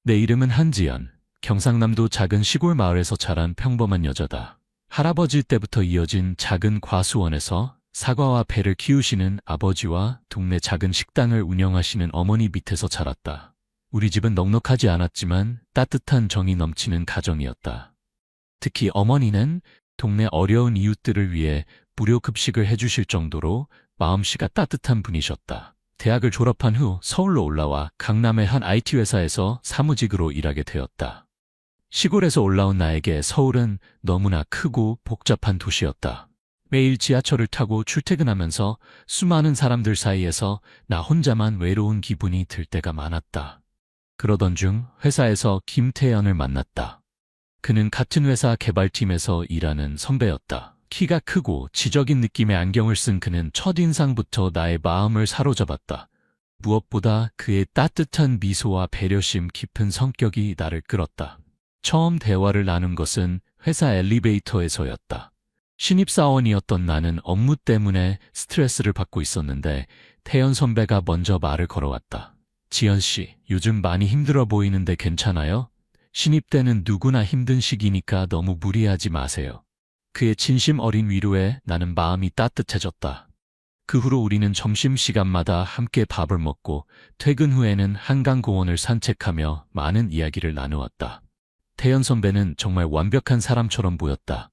내 이름은 한지연. 경상남도 작은 시골 마을에서 자란 평범한 여자다. 할아버지 때부터 이어진 작은 과수원에서 사과와 배를 키우시는 아버지와 동네 작은 식당을 운영하시는 어머니 밑에서 자랐다. 우리 집은 넉넉하지 않았지만 따뜻한 정이 넘치는 가정이었다. 특히 어머니는 동네 어려운 이웃들을 위해 무료 급식을 해주실 정도로 마음씨가 따뜻한 분이셨다. 대학을 졸업한 후 서울로 올라와 강남의 한 IT 회사에서 사무직으로 일하게 되었다. 시골에서 올라온 나에게 서울은 너무나 크고 복잡한 도시였다. 매일 지하철을 타고 출퇴근하면서 수많은 사람들 사이에서 나 혼자만 외로운 기분이 들 때가 많았다. 그러던 중 회사에서 김태연을 만났다. 그는 같은 회사 개발팀에서 일하는 선배였다. 키가 크고 지적인 느낌의 안경을 쓴 그는 첫인상부터 나의 마음을 사로잡았다. 무엇보다 그의 따뜻한 미소와 배려심 깊은 성격이 나를 끌었다. 처음 대화를 나눈 것은 회사 엘리베이터에서였다. 신입사원이었던 나는 업무 때문에 스트레스를 받고 있었는데 태연 선배가 먼저 말을 걸어왔다. 지연 씨, 요즘 많이 힘들어 보이는데 괜찮아요? 신입 때는 누구나 힘든 시기니까 너무 무리하지 마세요. 그의 진심 어린 위로에 나는 마음이 따뜻해졌다. 그 후로 우리는 점심시간마다 함께 밥을 먹고 퇴근 후에는 한강공원을 산책하며 많은 이야기를 나누었다. 태연 선배는 정말 완벽한 사람처럼 보였다.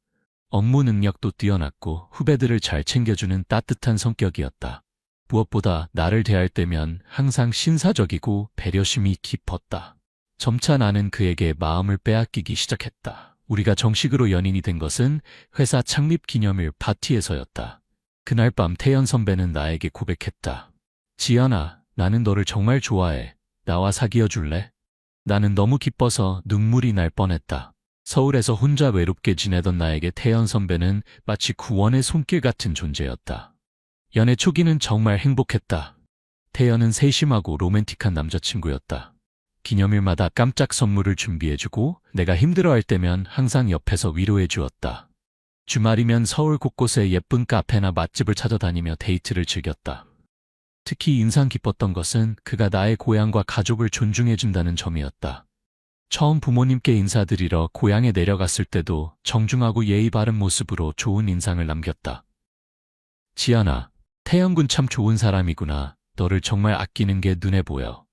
업무 능력도 뛰어났고 후배들을 잘 챙겨주는 따뜻한 성격이었다. 무엇보다 나를 대할 때면 항상 신사적이고 배려심이 깊었다. 점차 나는 그에게 마음을 빼앗기기 시작했다. 우리가 정식으로 연인이 된 것은 회사 창립 기념일 파티에서였다. 그날 밤 태연 선배는 나에게 고백했다. 지연아, 나는 너를 정말 좋아해. 나와 사귀어 줄래? 나는 너무 기뻐서 눈물이 날 뻔했다. 서울에서 혼자 외롭게 지내던 나에게 태연 선배는 마치 구원의 손길 같은 존재였다. 연애 초기는 정말 행복했다. 태연은 세심하고 로맨틱한 남자친구였다. 기념일마다 깜짝 선물을 준비해주고 내가 힘들어할 때면 항상 옆에서 위로해 주었다. 주말이면 서울 곳곳에 예쁜 카페나 맛집을 찾아다니며 데이트를 즐겼다. 특히 인상 깊었던 것은 그가 나의 고향과 가족을 존중해준다는 점이었다. 처음 부모님께 인사드리러 고향에 내려갔을 때도 정중하고 예의 바른 모습으로 좋은 인상을 남겼다. 지연아, 태연군 참 좋은 사람이구나. 너를 정말 아끼는 게 눈에 보여.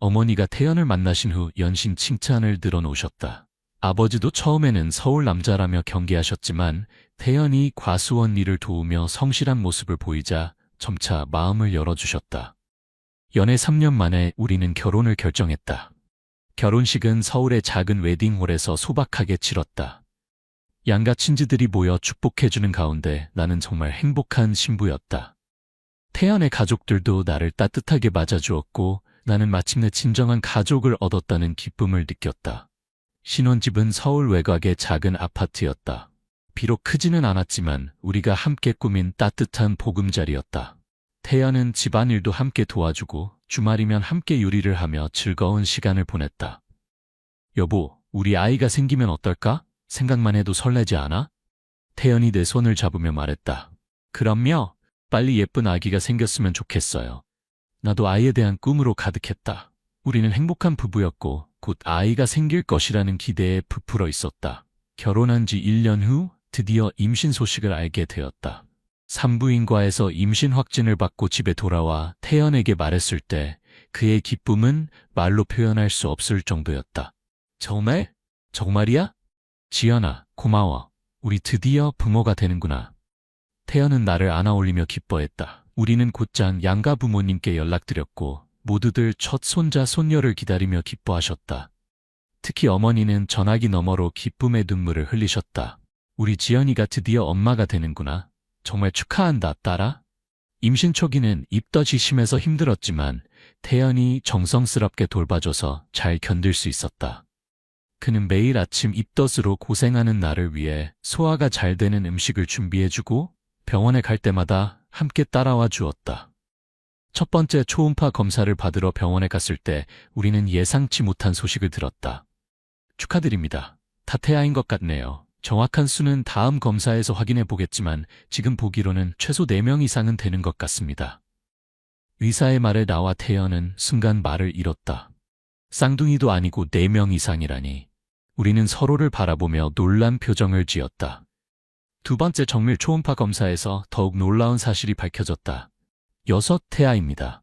어머니가 태연을 만나신 후 연신 칭찬을 늘어놓으셨다. 아버지도 처음에는 서울 남자라며 경계하셨지만 태연이 과수원 일을 도우며 성실한 모습을 보이자 점차 마음을 열어주셨다. 연애 3년 만에 우리는 결혼을 결정했다. 결혼식은 서울의 작은 웨딩홀에서 소박하게 치렀다. 양가 친지들이 모여 축복해주는 가운데 나는 정말 행복한 신부였다. 태연의 가족들도 나를 따뜻하게 맞아주었고 나는 마침내 진정한 가족을 얻었다는 기쁨을 느꼈다. 신혼집은 서울 외곽의 작은 아파트였다. 비록 크지는 않았지만 우리가 함께 꾸민 따뜻한 보금자리였다. 태연은 집안일도 함께 도와주고 주말이면 함께 요리를 하며 즐거운 시간을 보냈다. 여보, 우리 아이가 생기면 어떨까? 생각만 해도 설레지 않아? 태연이 내 손을 잡으며 말했다. 그럼요. 빨리 예쁜 아기가 생겼으면 좋겠어요. 나도 아이에 대한 꿈으로 가득했다. 우리는 행복한 부부였고 곧 아이가 생길 것이라는 기대에 부풀어 있었다. 결혼한 지 1년 후 드디어 임신 소식을 알게 되었다. 산부인과에서 임신 확진을 받고 집에 돌아와 태연에게 말했을 때 그의 기쁨은 말로 표현할 수 없을 정도였다. 정말? 정말이야? 지연아, 고마워. 우리 드디어 부모가 되는구나. 태연은 나를 안아올리며 기뻐했다. 우리는 곧장 양가 부모님께 연락드렸고 모두들 첫 손자 손녀를 기다리며 기뻐하셨다. 특히 어머니는 전화기 너머로 기쁨의 눈물을 흘리셨다. 우리 지연이가 드디어 엄마가 되는구나. 정말 축하한다, 딸아. 임신 초기는 입덧이 심해서 힘들었지만 태연이 정성스럽게 돌봐줘서 잘 견딜 수 있었다. 그는 매일 아침 입덧으로 고생하는 나를 위해 소화가 잘 되는 음식을 준비해주고 병원에 갈 때마다 함께 따라와 주었다. 첫 번째 초음파 검사를 받으러 병원에 갔을 때 우리는 예상치 못한 소식을 들었다. 축하드립니다. 다태아인 것 같네요. 정확한 수는 다음 검사에서 확인해 보겠지만 지금 보기로는 최소 4명 이상은 되는 것 같습니다. 의사의 말에 나와 태연은 순간 말을 잃었다. 쌍둥이도 아니고 4명 이상이라니. 우리는 서로를 바라보며 놀란 표정을 지었다. 두 번째 정밀 초음파 검사에서 더욱 놀라운 사실이 밝혀졌다. 6태아입니다.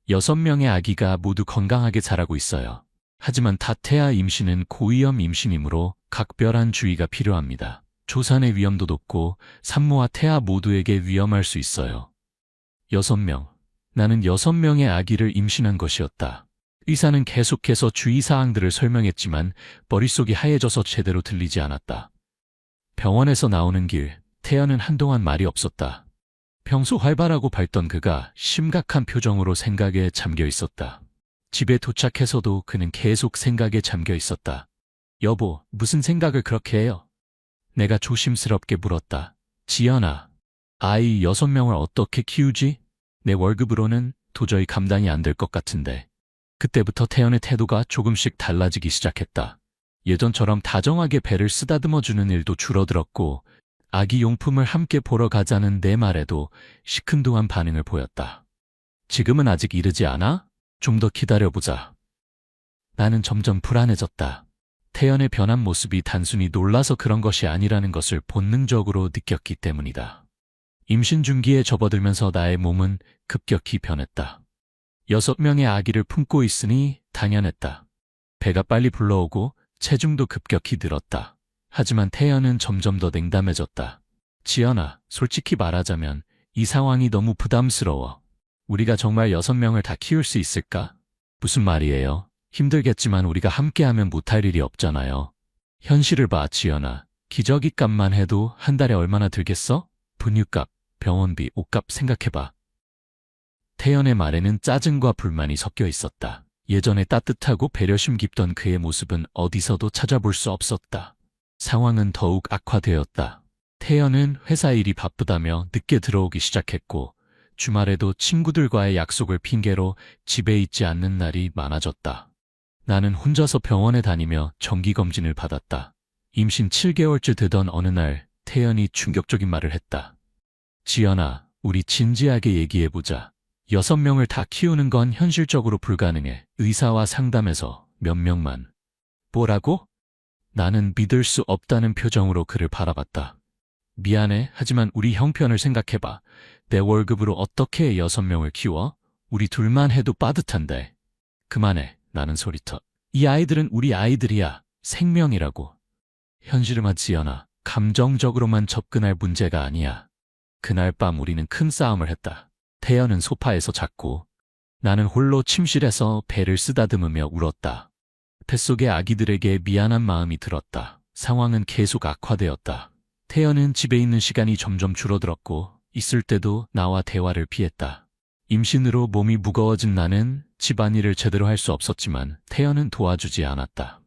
6명의 아기가 모두 건강하게 자라고 있어요. 하지만 다태아 임신은 고위험 임신이므로 각별한 주의가 필요합니다. 조산의 위험도 높고 산모와 태아 모두에게 위험할 수 있어요. 6명. 나는 6명의 아기를 임신한 것이었다. 의사는 계속해서 주의사항들을 설명했지만 머릿속이 하얘져서 제대로 들리지 않았다. 병원에서 나오는 길, 태연은 한동안 말이 없었다. 평소 활발하고 밝던 그가 심각한 표정으로 생각에 잠겨 있었다. 집에 도착해서도 그는 계속 생각에 잠겨 있었다. 여보, 무슨 생각을 그렇게 해요? 내가 조심스럽게 물었다. 지연아, 아이 6명을 어떻게 키우지? 내 월급으로는 도저히 감당이 안 될 것 같은데. 그때부터 태연의 태도가 조금씩 달라지기 시작했다. 예전처럼 다정하게 배를 쓰다듬어주는 일도 줄어들었고 아기 용품을 함께 보러 가자는 내 말에도 시큰둥한 반응을 보였다. 지금은 아직 이르지 않아? 좀 더 기다려보자. 나는 점점 불안해졌다. 태연의 변한 모습이 단순히 놀라서 그런 것이 아니라는 것을 본능적으로 느꼈기 때문이다. 임신 중기에 접어들면서 나의 몸은 급격히 변했다. 6명의 아기를 품고 있으니 당연했다. 배가 빨리 불러오고 체중도 급격히 늘었다. 하지만 태연은 점점 더 냉담해졌다. 지연아, 솔직히 말하자면 이 상황이 너무 부담스러워. 우리가 정말 6명을 다 키울 수 있을까? 무슨 말이에요? 힘들겠지만 우리가 함께하면 못할 일이 없잖아요. 현실을 봐, 지연아. 기저귀 값만 해도 한 달에 얼마나 들겠어? 분유값, 병원비, 옷값 생각해봐. 태연의 말에는 짜증과 불만이 섞여 있었다. 예전에 따뜻하고 배려심 깊던 그의 모습은 어디서도 찾아볼 수 없었다. 상황은 더욱 악화되었다. 태연은 회사 일이 바쁘다며 늦게 들어오기 시작했고 주말에도 친구들과의 약속을 핑계로 집에 있지 않는 날이 많아졌다. 나는 혼자서 병원에 다니며 정기검진을 받았다. 임신 7개월째 되던 어느 날 태연이 충격적인 말을 했다. 지연아, 우리 진지하게 얘기해보자. 6명을 다 키우는 건 현실적으로 불가능해. 의사와 상담해서 몇 명만. 뭐라고? 나는 믿을 수 없다는 표정으로 그를 바라봤다. 미안해. 하지만 우리 형편을 생각해봐. 내 월급으로 어떻게 6명을 키워? 우리 둘만 해도 빠듯한데. 그만해. 나는 소리터. 이 아이들은 우리 아이들이야. 생명이라고. 현실음아 지연아. 감정적으로만 접근할 문제가 아니야. 그날 밤 우리는 큰 싸움을 했다. 태연은 소파에서 잤고 나는 홀로 침실에서 배를 쓰다듬으며 울었다. 뱃속의 아기들에게 미안한 마음이 들었다. 상황은 계속 악화되었다. 태연은 집에 있는 시간이 점점 줄어들었고 있을 때도 나와 대화를 피했다. 임신으로 몸이 무거워진 나는 집안일을 제대로 할 수 없었지만 태연은 도와주지 않았다.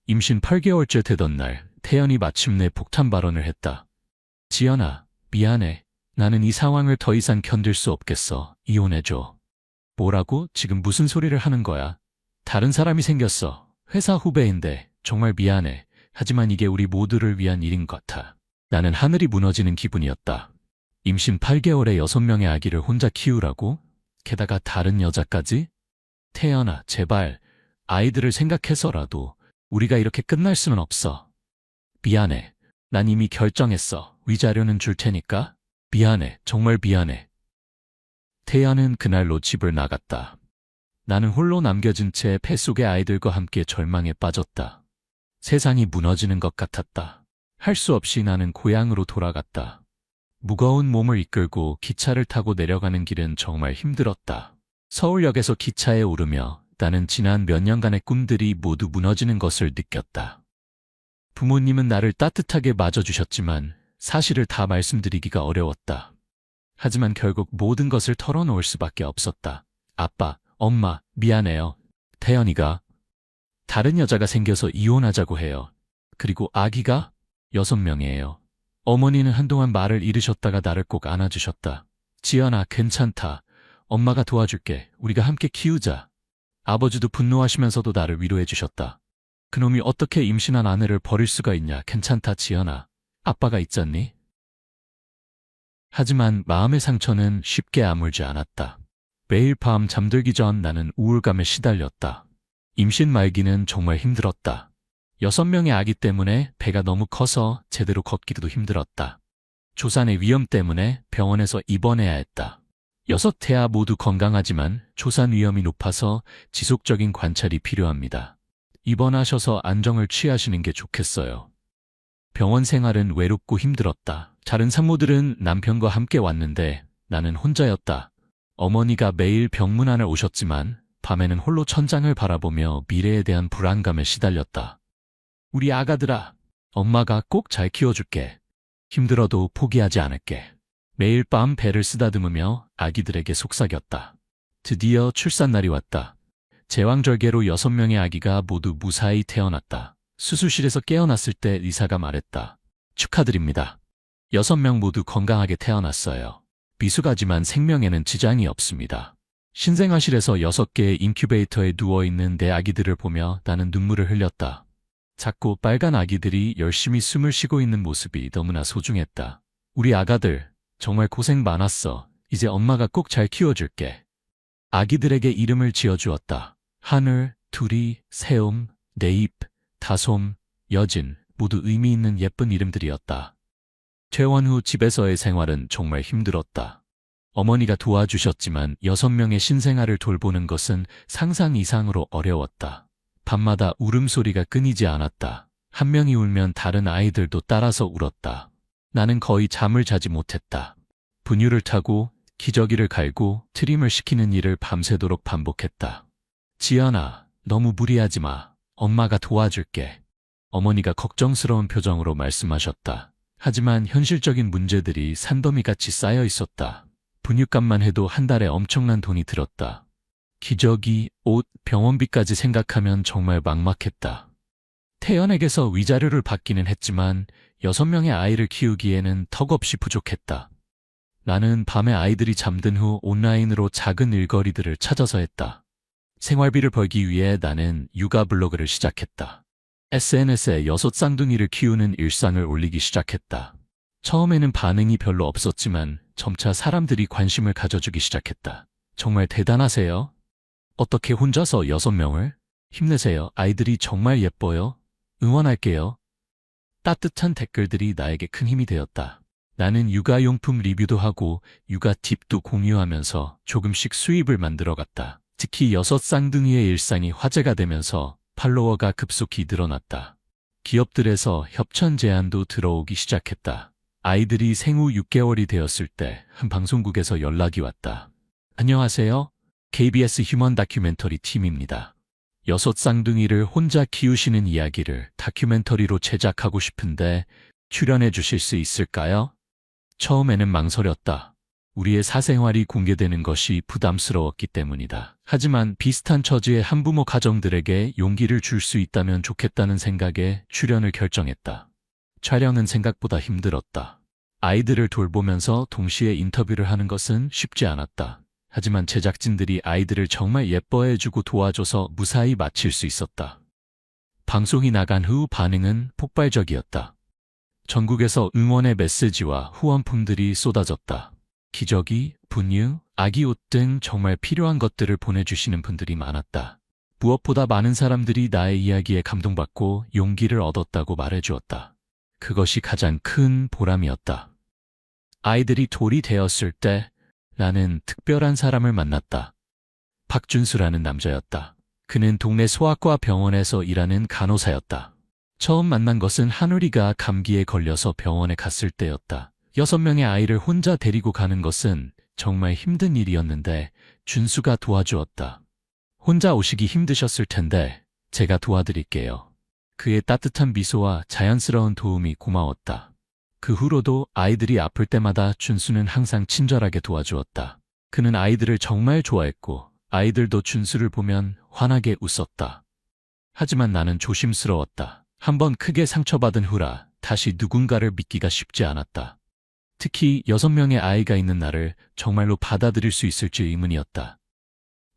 임신 8개월째 되던 날 태연이 마침내 폭탄 발언을 했다. 지연아, 미안해. 나는 이 상황을 더 이상 견딜 수 없겠어. 이혼해줘. 뭐라고? 지금 무슨 소리를 하는 거야? 다른 사람이 생겼어. 회사 후배인데 정말 미안해. 하지만 이게 우리 모두를 위한 일인 것 같아. 나는 하늘이 무너지는 기분이었다. 임신 8개월에 6명의 아기를 혼자 키우라고? 게다가 다른 여자까지? 태연아, 제발 아이들을 생각해서라도 우리가 이렇게 끝날 수는 없어. 미안해. 난 이미 결정했어. 위자료는 줄 테니까. 미안해. 정말 미안해. 태연은 그날로 집을 나갔다. 나는 홀로 남겨진 채 뱃속의 아이들과 함께 절망에 빠졌다. 세상이 무너지는 것 같았다. 할 수 없이 나는 고향으로 돌아갔다. 무거운 몸을 이끌고 기차를 타고 내려가는 길은 정말 힘들었다. 서울역에서 기차에 오르며 나는 지난 몇 년간의 꿈들이 모두 무너지는 것을 느꼈다. 부모님은 나를 따뜻하게 맞아주셨지만 사실을 다 말씀드리기가 어려웠다. 하지만 결국 모든 것을 털어놓을 수밖에 없었다. 아빠, 엄마, 미안해요. 태연이가 다른 여자가 생겨서 이혼하자고 해요. 그리고 아기가 6명이에요. 어머니는 한동안 말을 잃으셨다가 나를 꼭 안아주셨다. 지연아, 괜찮다. 엄마가 도와줄게. 우리가 함께 키우자. 아버지도 분노하시면서도 나를 위로해 주셨다. 그놈이 어떻게 임신한 아내를 버릴 수가 있냐. 괜찮다, 지연아. 아빠가 있잖니? 하지만 마음의 상처는 쉽게 아물지 않았다. 매일 밤 잠들기 전 나는 우울감에 시달렸다. 임신 말기는 정말 힘들었다. 6명의 아기 때문에 배가 너무 커서 제대로 걷기도 힘들었다. 조산의 위험 때문에 병원에서 입원해야 했다. 6태아 모두 건강하지만 조산 위험이 높아서 지속적인 관찰이 필요합니다. 입원하셔서 안정을 취하시는 게 좋겠어요. 병원 생활은 외롭고 힘들었다. 다른 산모들은 남편과 함께 왔는데 나는 혼자였다. 어머니가 매일 병문안을 오셨지만 밤에는 홀로 천장을 바라보며 미래에 대한 불안감에 시달렸다. 우리 아가들아, 엄마가 꼭 잘 키워줄게. 힘들어도 포기하지 않을게. 매일 밤 배를 쓰다듬으며 아기들에게 속삭였다. 드디어 출산날이 왔다. 제왕절개로 6명의 아기가 모두 무사히 태어났다. 수술실에서 깨어났을 때 의사가 말했다. 축하드립니다. 6명 모두 건강하게 태어났어요. 미숙하지만 생명에는 지장이 없습니다. 신생아실에서 6개의 인큐베이터에 누워있는 내 아기들을 보며 나는 눈물을 흘렸다. 작고 빨간 아기들이 열심히 숨을 쉬고 있는 모습이 너무나 소중했다. 우리 아가들, 정말 고생 많았어. 이제 엄마가 꼭 잘 키워줄게. 아기들에게 이름을 지어주었다. 하늘, 두리, 새옴, 네잎, 다솜, 여진, 모두 의미 있는 예쁜 이름들이었다. 퇴원 후 집에서의 생활은 정말 힘들었다. 어머니가 도와주셨지만 6명의 신생아를 돌보는 것은 상상 이상으로 어려웠다. 밤마다 울음소리가 끊이지 않았다. 한 명이 울면 다른 아이들도 따라서 울었다. 나는 거의 잠을 자지 못했다. 분유를 타고 기저귀를 갈고 트림을 시키는 일을 밤새도록 반복했다. 지연아, 너무 무리하지 마. 엄마가 도와줄게. 어머니가 걱정스러운 표정으로 말씀하셨다. 하지만 현실적인 문제들이 산더미같이 쌓여 있었다. 분유값만 해도 한 달에 엄청난 돈이 들었다. 기저귀, 옷, 병원비까지 생각하면 정말 막막했다. 태연에게서 위자료를 받기는 했지만 6명의 아이를 키우기에는 턱없이 부족했다. 나는 밤에 아이들이 잠든 후 온라인으로 작은 일거리들을 찾아서 했다. 생활비를 벌기 위해 나는 육아 블로그를 시작했다. SNS에 6 쌍둥이를 키우는 일상을 올리기 시작했다. 처음에는 반응이 별로 없었지만 점차 사람들이 관심을 가져주기 시작했다. 정말 대단하세요. 어떻게 혼자서 6명을? 힘내세요. 아이들이 정말 예뻐요. 응원할게요. 따뜻한 댓글들이 나에게 큰 힘이 되었다. 나는 육아용품 리뷰도 하고 육아 팁도 공유하면서 조금씩 수입을 만들어갔다. 특히 6 쌍둥이의 일상이 화제가 되면서 팔로워가 급속히 늘어났다. 기업들에서 협찬 제안도 들어오기 시작했다. 아이들이 생후 6개월이 되었을 때 한 방송국에서 연락이 왔다. 안녕하세요. KBS 휴먼 다큐멘터리 팀입니다. 6 쌍둥이를 혼자 키우시는 이야기를 다큐멘터리로 제작하고 싶은데 출연해 주실 수 있을까요? 처음에는 망설였다. 우리의 사생활이 공개되는 것이 부담스러웠기 때문이다. 하지만 비슷한 처지의 한부모 가정들에게 용기를 줄 수 있다면 좋겠다는 생각에 출연을 결정했다. 촬영은 생각보다 힘들었다. 아이들을 돌보면서 동시에 인터뷰를 하는 것은 쉽지 않았다. 하지만 제작진들이 아이들을 정말 예뻐해주고 도와줘서 무사히 마칠 수 있었다. 방송이 나간 후 반응은 폭발적이었다. 전국에서 응원의 메시지와 후원품들이 쏟아졌다. 기저귀, 분유, 아기 옷 등 정말 필요한 것들을 보내주시는 분들이 많았다. 무엇보다 많은 사람들이 나의 이야기에 감동받고 용기를 얻었다고 말해주었다. 그것이 가장 큰 보람이었다. 아이들이 돌이 되었을 때 나는 특별한 사람을 만났다. 박준수라는 남자였다. 그는 동네 소아과 병원에서 일하는 간호사였다. 처음 만난 것은 한우리가 감기에 걸려서 병원에 갔을 때였다. 6명의 아이를 혼자 데리고 가는 것은 정말 힘든 일이었는데 준수가 도와주었다. 혼자 오시기 힘드셨을 텐데 제가 도와드릴게요. 그의 따뜻한 미소와 자연스러운 도움이 고마웠다. 그 후로도 아이들이 아플 때마다 준수는 항상 친절하게 도와주었다. 그는 아이들을 정말 좋아했고 아이들도 준수를 보면 환하게 웃었다. 하지만 나는 조심스러웠다. 한번 크게 상처받은 후라 다시 누군가를 믿기가 쉽지 않았다. 특히 6명의 아이가 있는 나를 정말로 받아들일 수 있을지 의문이었다.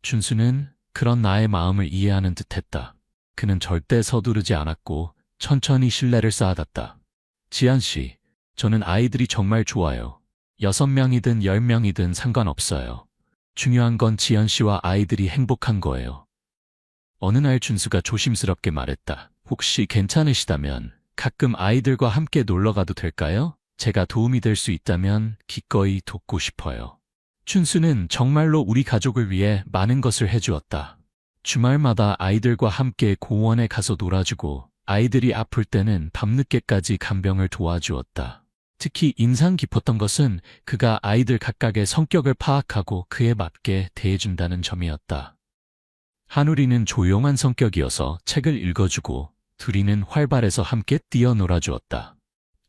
준수는 그런 나의 마음을 이해하는 듯했다. 그는 절대 서두르지 않았고 천천히 신뢰를 쌓아갔다. 지한 씨, 저는 아이들이 정말 좋아요. 6명이든 10명이든 상관없어요. 중요한 건 지연 씨와 아이들이 행복한 거예요. 어느 날 준수가 조심스럽게 말했다. 혹시 괜찮으시다면 가끔 아이들과 함께 놀러 가도 될까요? 제가 도움이 될 수 있다면 기꺼이 돕고 싶어요. 준수는 정말로 우리 가족을 위해 많은 것을 해주었다. 주말마다 아이들과 함께 공원에 가서 놀아주고 아이들이 아플 때는 밤늦게까지 간병을 도와주었다. 특히 인상 깊었던 것은 그가 아이들 각각의 성격을 파악하고 그에 맞게 대해준다는 점이었다. 한우리는 조용한 성격이어서 책을 읽어주고 둘이는 활발해서 함께 뛰어놀아주었다.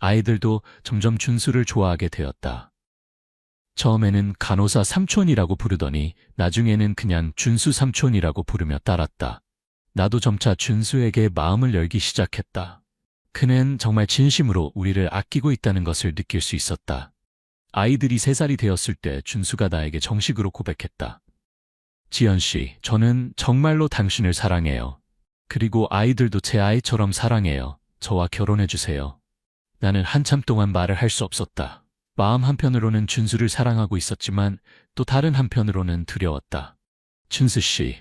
아이들도 점점 준수를 좋아하게 되었다. 처음에는 간호사 삼촌이라고 부르더니 나중에는 그냥 준수 삼촌이라고 부르며 따랐다. 나도 점차 준수에게 마음을 열기 시작했다. 그는 정말 진심으로 우리를 아끼고 있다는 것을 느낄 수 있었다. 아이들이 3살이 되었을 때 준수가 나에게 정식으로 고백했다. 지연 씨, 저는 정말로 당신을 사랑해요. 그리고 아이들도 제 아이처럼 사랑해요. 저와 결혼해 주세요. 나는 한참 동안 말을 할 수 없었다. 마음 한편으로는 준수를 사랑하고 있었지만 또 다른 한편으로는 두려웠다. 준수 씨,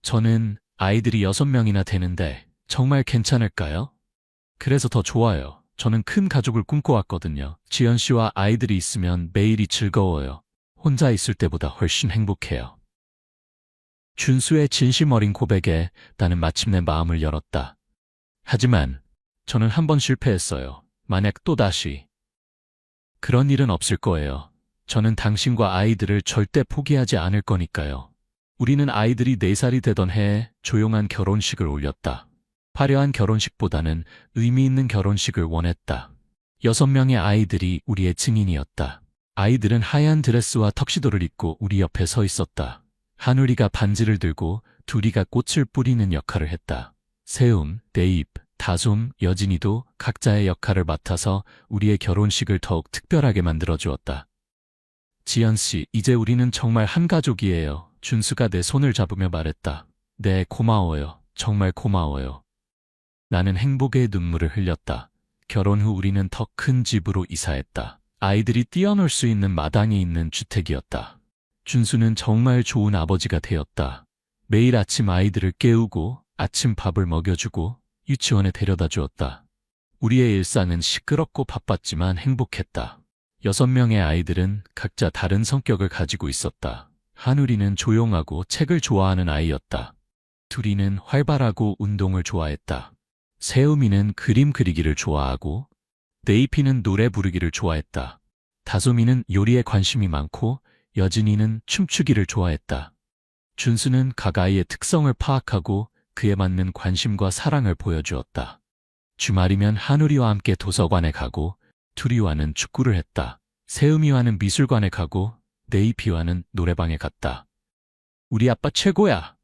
저는 아이들이 6명이나 되는데 정말 괜찮을까요? 그래서 더 좋아요. 저는 큰 가족을 꿈꿔왔거든요. 지연 씨와 아이들이 있으면 매일이 즐거워요. 혼자 있을 때보다 훨씬 행복해요. 준수의 진심 어린 고백에 나는 마침내 마음을 열었다. 하지만 저는 한 번 실패했어요. 만약 또다시 그런 일은 없을 거예요. 저는 당신과 아이들을 절대 포기하지 않을 거니까요. 우리는 아이들이 4살이 되던 해에 조용한 결혼식을 올렸다. 화려한 결혼식보다는 의미 있는 결혼식을 원했다. 6명의 아이들이 우리의 증인이었다. 아이들은 하얀 드레스와 턱시도를 입고 우리 옆에 서 있었다. 한우리가 반지를 들고 둘이가 꽃을 뿌리는 역할을 했다. 세움, 대입, 다솜, 여진이도 각자의 역할을 맡아서 우리의 결혼식을 더욱 특별하게 만들어주었다. 지연 씨, 이제 우리는 정말 한 가족이에요. 준수가 내 손을 잡으며 말했다. 네, 고마워요. 정말 고마워요. 나는 행복의 눈물을 흘렸다. 결혼 후 우리는 더 큰 집으로 이사했다. 아이들이 뛰어놀 수 있는 마당이 있는 주택이었다. 준수는 정말 좋은 아버지가 되었다. 매일 아침 아이들을 깨우고 아침 밥을 먹여주고 유치원에 데려다 주었다. 우리의 일상은 시끄럽고 바빴지만 행복했다. 6명의 아이들은 각자 다른 성격을 가지고 있었다. 한우리는 조용하고 책을 좋아하는 아이였다. 둘이는 활발하고 운동을 좋아했다. 세우미는 그림 그리기를 좋아하고 네이피는 노래 부르기를 좋아했다. 다솜이는 요리에 관심이 많고 여진이는 춤추기를 좋아했다. 준수는 각 아이의 특성을 파악하고 그에 맞는 관심과 사랑을 보여주었다. 주말이면 한우리와 함께 도서관에 가고 투리와는 축구를 했다. 세음이와는 미술관에 가고 네이피와는 노래방에 갔다. 우리 아빠 최고야!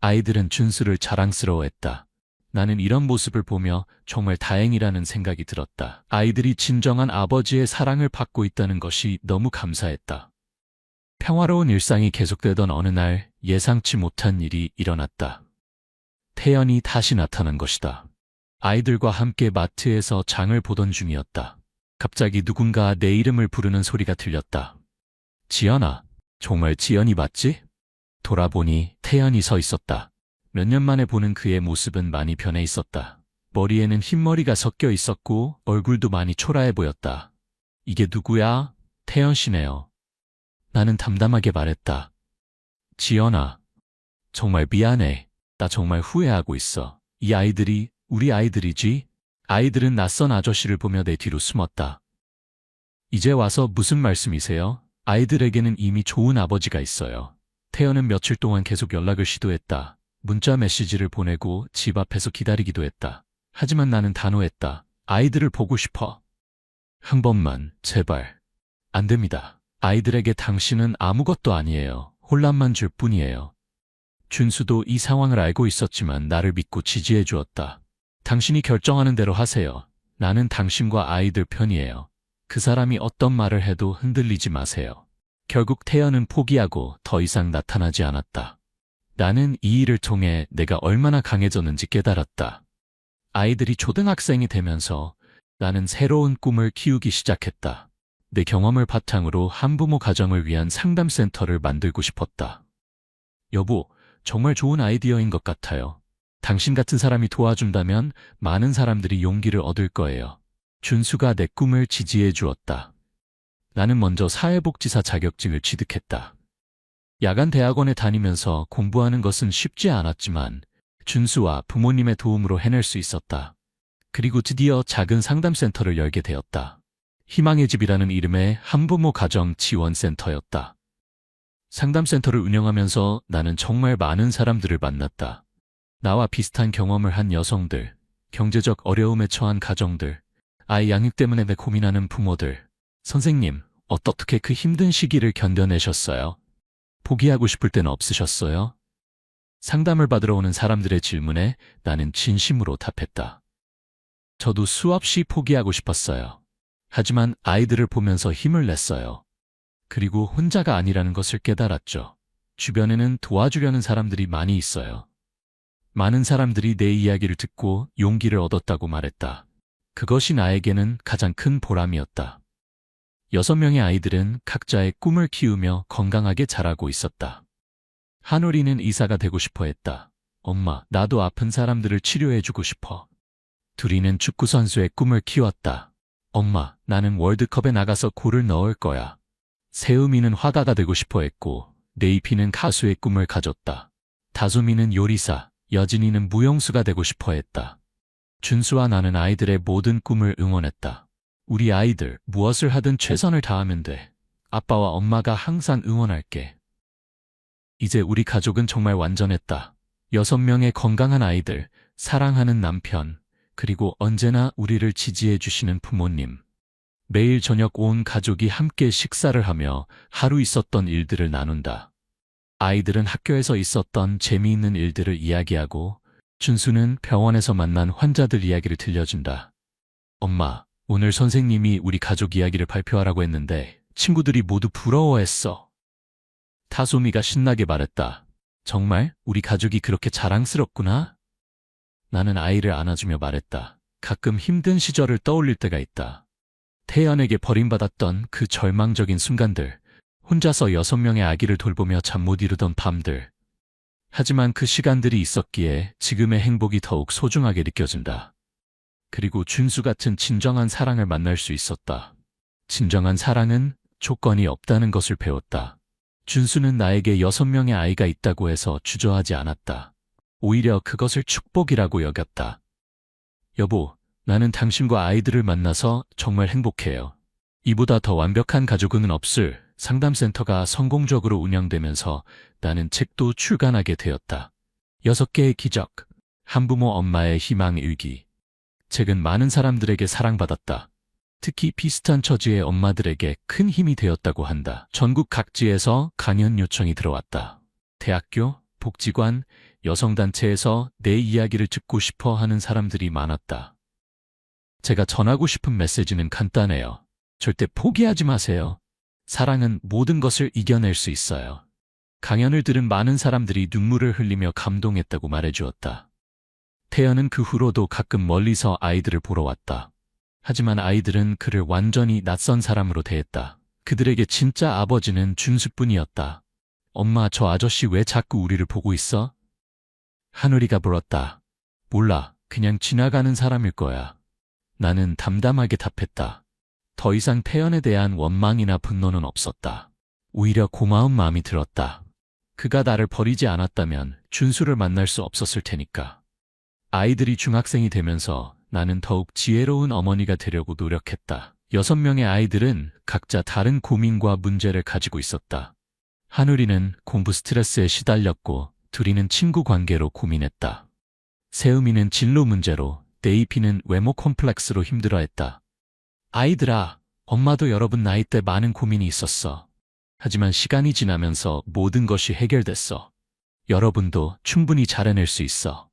아이들은 준수를 자랑스러워했다. 나는 이런 모습을 보며 정말 다행이라는 생각이 들었다. 아이들이 진정한 아버지의 사랑을 받고 있다는 것이 너무 감사했다. 평화로운 일상이 계속되던 어느 날 예상치 못한 일이 일어났다. 태연이 다시 나타난 것이다. 아이들과 함께 마트에서 장을 보던 중이었다. 갑자기 누군가 내 이름을 부르는 소리가 들렸다. 지연아, 정말 지연이 맞지? 돌아보니 태연이 서 있었다. 몇 년 만에 보는 그의 모습은 많이 변해 있었다. 머리에는 흰머리가 섞여 있었고 얼굴도 많이 초라해 보였다. 이게 누구야? 태연 씨네요. 나는 담담하게 말했다. 지연아, 정말 미안해. 나 정말 후회하고 있어. 이 아이들이 우리 아이들이지? 아이들은 낯선 아저씨를 보며 내 뒤로 숨었다. 이제 와서 무슨 말씀이세요? 아이들에게는 이미 좋은 아버지가 있어요. 태연은 며칠 동안 계속 연락을 시도했다. 문자 메시지를 보내고 집 앞에서 기다리기도 했다. 하지만 나는 단호했다. 아이들을 보고 싶어. 한 번만, 제발. 안 됩니다. 아이들에게 당신은 아무것도 아니에요. 혼란만 줄 뿐이에요. 준수도 이 상황을 알고 있었지만 나를 믿고 지지해 주었다. 당신이 결정하는 대로 하세요. 나는 당신과 아이들 편이에요. 그 사람이 어떤 말을 해도 흔들리지 마세요. 결국 태연은 포기하고 더 이상 나타나지 않았다. 나는 이 일을 통해 내가 얼마나 강해졌는지 깨달았다. 아이들이 초등학생이 되면서 나는 새로운 꿈을 키우기 시작했다. 내 경험을 바탕으로 한부모 가정을 위한 상담센터를 만들고 싶었다. 여보, 정말 좋은 아이디어인 것 같아요. 당신 같은 사람이 도와준다면 많은 사람들이 용기를 얻을 거예요. 준수가 내 꿈을 지지해 주었다. 나는 먼저 사회복지사 자격증을 취득했다. 야간 대학원에 다니면서 공부하는 것은 쉽지 않았지만 준수와 부모님의 도움으로 해낼 수 있었다. 그리고 드디어 작은 상담센터를 열게 되었다. 희망의 집이라는 이름의 한부모 가정 지원센터였다. 상담센터를 운영하면서 나는 정말 많은 사람들을 만났다. 나와 비슷한 경험을 한 여성들, 경제적 어려움에 처한 가정들, 아이 양육 때문에 고민하는 부모들. 선생님, 어떻게 그 힘든 시기를 견뎌내셨어요? 포기하고 싶을 때는 없으셨어요? 상담을 받으러 오는 사람들의 질문에 나는 진심으로 답했다. 저도 수없이 포기하고 싶었어요. 하지만 아이들을 보면서 힘을 냈어요. 그리고 혼자가 아니라는 것을 깨달았죠. 주변에는 도와주려는 사람들이 많이 있어요. 많은 사람들이 내 이야기를 듣고 용기를 얻었다고 말했다. 그것이 나에게는 가장 큰 보람이었다. 6명의 아이들은 각자의 꿈을 키우며 건강하게 자라고 있었다. 한우리는 의사가 되고 싶어 했다. 엄마, 나도 아픈 사람들을 치료해주고 싶어. 둘이는 축구선수의 꿈을 키웠다. 엄마, 나는 월드컵에 나가서 골을 넣을 거야. 세우미는 화가가 되고 싶어 했고, 네이피는 가수의 꿈을 가졌다. 다솜이는 요리사, 여진이는 무용수가 되고 싶어 했다. 준수와 나는 아이들의 모든 꿈을 응원했다. 우리 아이들 무엇을 하든 최선을 다하면 돼. 아빠와 엄마가 항상 응원할게. 이제 우리 가족은 정말 완전했다. 6명의 건강한 아이들, 사랑하는 남편, 그리고 언제나 우리를 지지해 주시는 부모님. 매일 저녁 온 가족이 함께 식사를 하며 하루 있었던 일들을 나눈다. 아이들은 학교에서 있었던 재미있는 일들을 이야기하고 준수는 병원에서 만난 환자들 이야기를 들려준다. 엄마, 오늘 선생님이 우리 가족 이야기를 발표하라고 했는데 친구들이 모두 부러워했어. 다솜이가 신나게 말했다. 정말? 우리 가족이 그렇게 자랑스럽구나? 나는 아이를 안아주며 말했다. 가끔 힘든 시절을 떠올릴 때가 있다. 태연에게 버림받았던 그 절망적인 순간들, 혼자서 6명의 아기를 돌보며 잠 못 이루던 밤들. 하지만 그 시간들이 있었기에 지금의 행복이 더욱 소중하게 느껴진다. 그리고 준수 같은 진정한 사랑을 만날 수 있었다. 진정한 사랑은 조건이 없다는 것을 배웠다. 준수는 나에게 6명의 아이가 있다고 해서 주저하지 않았다. 오히려 그것을 축복이라고 여겼다. 여보, 나는 당신과 아이들을 만나서 정말 행복해요. 이보다 더 완벽한 가족은 없을 상담센터가 성공적으로 운영되면서 나는 책도 출간하게 되었다. 6개의 기적, 한부모 엄마의 희망 일기. 책은 많은 사람들에게 사랑받았다. 특히 비슷한 처지의 엄마들에게 큰 힘이 되었다고 한다. 전국 각지에서 강연 요청이 들어왔다. 대학교, 복지관, 여성단체에서 내 이야기를 듣고 싶어 하는 사람들이 많았다. 제가 전하고 싶은 메시지는 간단해요. 절대 포기하지 마세요. 사랑은 모든 것을 이겨낼 수 있어요. 강연을 들은 많은 사람들이 눈물을 흘리며 감동했다고 말해주었다. 태연은 그 후로도 가끔 멀리서 아이들을 보러 왔다. 하지만 아이들은 그를 완전히 낯선 사람으로 대했다. 그들에게 진짜 아버지는 준수뿐이었다. 엄마, 저 아저씨 왜 자꾸 우리를 보고 있어? 한우리가 물었다. 몰라, 그냥 지나가는 사람일 거야. 나는 담담하게 답했다. 더 이상 태연에 대한 원망이나 분노는 없었다. 오히려 고마운 마음이 들었다. 그가 나를 버리지 않았다면 준수를 만날 수 없었을 테니까. 아이들이 중학생이 되면서 나는 더욱 지혜로운 어머니가 되려고 노력했다. 6명의 아이들은 각자 다른 고민과 문제를 가지고 있었다. 한우리는 공부 스트레스에 시달렸고 둘이는 친구 관계로 고민했다. 세우미는 진로 문제로, 네이피는 외모 콤플렉스로 힘들어했다. 아이들아, 엄마도 여러분 나이 때 많은 고민이 있었어. 하지만 시간이 지나면서 모든 것이 해결됐어. 여러분도 충분히 잘해낼 수 있어.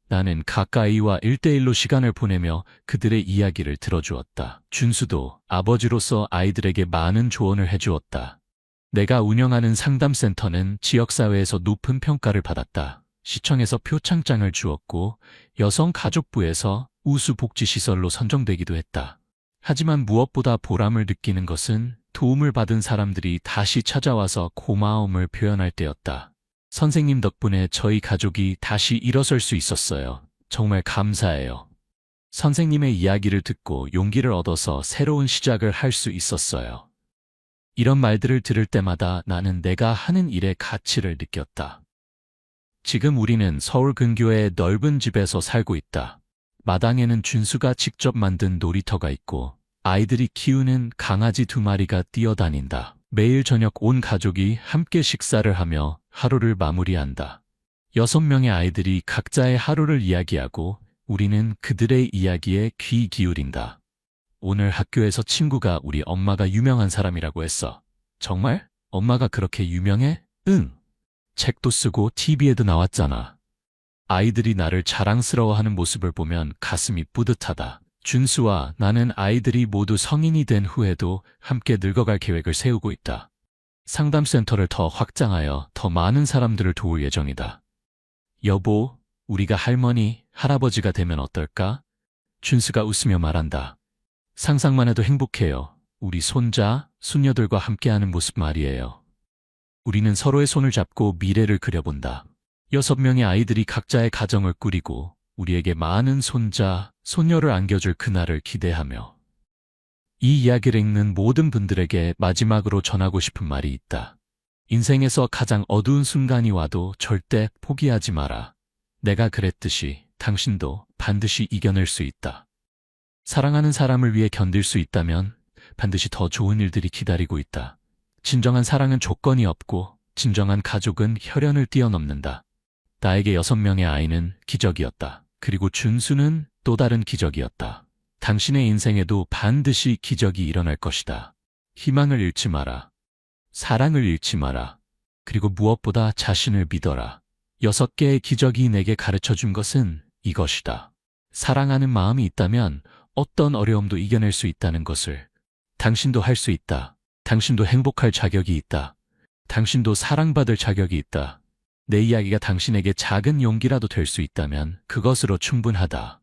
나는 가까이와 1대1로 시간을 보내며 그들의 이야기를 들어주었다. 준수도 아버지로서 아이들에게 많은 조언을 해주었다. 내가 운영하는 상담센터는 지역사회에서 높은 평가를 받았다. 시청에서 표창장을 주었고 여성가족부에서 우수복지시설로 선정되기도 했다. 하지만 무엇보다 보람을 느끼는 것은 도움을 받은 사람들이 다시 찾아와서 고마움을 표현할 때였다. 선생님 덕분에 저희 가족이 다시 일어설 수 있었어요. 정말 감사해요. 선생님의 이야기를 듣고 용기를 얻어서 새로운 시작을 할 수 있었어요. 이런 말들을 들을 때마다 나는 내가 하는 일의 가치를 느꼈다. 지금 우리는 서울 근교의 넓은 집에서 살고 있다. 마당에는 준수가 직접 만든 놀이터가 있고 아이들이 키우는 강아지 2마리가 뛰어다닌다. 매일 저녁 온 가족이 함께 식사를 하며 하루를 마무리한다. 6명의 아이들이 각자의 하루를 이야기하고 우리는 그들의 이야기에 귀 기울인다. 오늘 학교에서 친구가 우리 엄마가 유명한 사람이라고 했어. 정말? 엄마가 그렇게 유명해? 응. 책도 쓰고 TV에도 나왔잖아. 아이들이 나를 자랑스러워하는 모습을 보면 가슴이 뿌듯하다. 준수와 나는 아이들이 모두 성인이 된 후에도 함께 늙어갈 계획을 세우고 있다. 상담센터를 더 확장하여 더 많은 사람들을 도울 예정이다. 여보, 우리가 할머니, 할아버지가 되면 어떨까? 준수가 웃으며 말한다. 상상만 해도 행복해요. 우리 손자, 손녀들과 함께하는 모습 말이에요. 우리는 서로의 손을 잡고 미래를 그려본다. 6명의 아이들이 각자의 가정을 꾸리고 우리에게 많은 손자, 손녀를 안겨줄 그날을 기대하며 이 이야기를 읽는 모든 분들에게 마지막으로 전하고 싶은 말이 있다. 인생에서 가장 어두운 순간이 와도 절대 포기하지 마라. 내가 그랬듯이 당신도 반드시 이겨낼 수 있다. 사랑하는 사람을 위해 견딜 수 있다면 반드시 더 좋은 일들이 기다리고 있다. 진정한 사랑은 조건이 없고 진정한 가족은 혈연을 뛰어넘는다. 나에게 6명의 아이는 기적이었다. 그리고 준수는 또 다른 기적이었다. 당신의 인생에도 반드시 기적이 일어날 것이다. 희망을 잃지 마라. 사랑을 잃지 마라. 그리고 무엇보다 자신을 믿어라. 6개의 기적이 내게 가르쳐준 것은 이것이다. 사랑하는 마음이 있다면 어떤 어려움도 이겨낼 수 있다는 것을. 당신도 할 수 있다. 당신도 행복할 자격이 있다. 당신도 사랑받을 자격이 있다. 내 이야기가 당신에게 작은 용기라도 될 수 있다면 그것으로 충분하다.